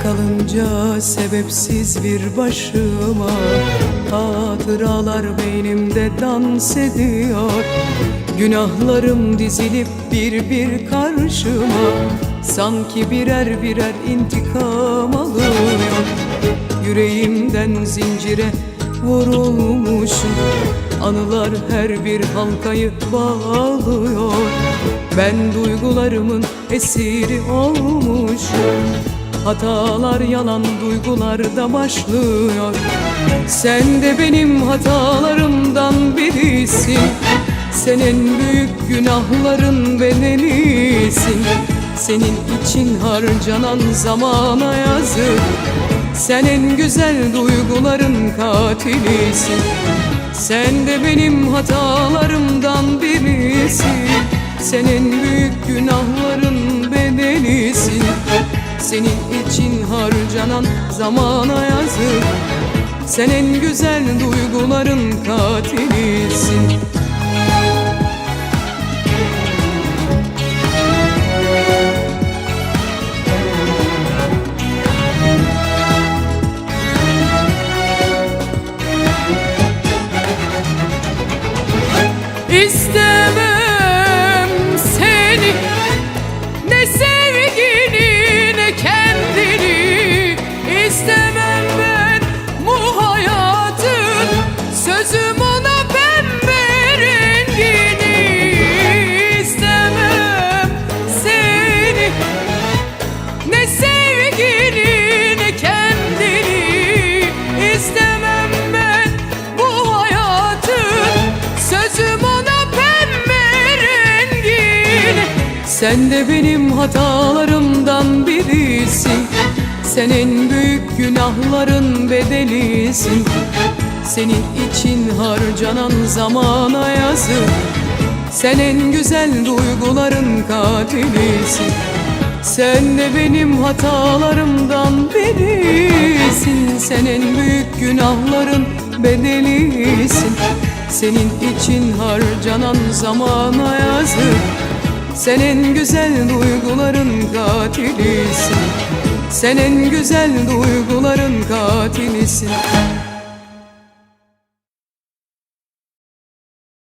Kalınca sebepsiz bir başıma, hatıralar beynimde dans ediyor. Günahlarım dizilip bir bir karşıma, sanki birer birer intikam alıyor. Yüreğimden zincire vurulmuşum, anılar her bir halkayı bağlıyor. Ben duygularımın esiri olmuşum, hatalar yalan duygularda başlıyor. Sen de benim hatalarımdan birisin, sen en büyük günahların bedelisin. Senin için harcanan zamana yazık, sen en güzel duyguların katilisin. Sen de benim hatalarımdan birisin, sen en büyük günahların bedelisin. Senin için harcanan zamana yazık, sen en güzel duyguların katilisin. İstemem seni, ne sevgini ne kendini. İstemem ben bu hayatın, sözüm ona pembe rengini. İstemem seni, ne sevgini ne kendini. İstemem ben bu hayatın, sözüm ona pembe rengini. Sen de benim hatalarımdan birisin, sen en büyük günahların bedelisin. Senin için harcanan zamana yazık, sen en güzel duyguların katilisin. Sen de benim hatalarımdan birisin, sen en büyük günahların bedelisin. Senin için harcanan zamana yazık, sen en güzel duyguların katilisin. Sen en güzel duyguların katilisin.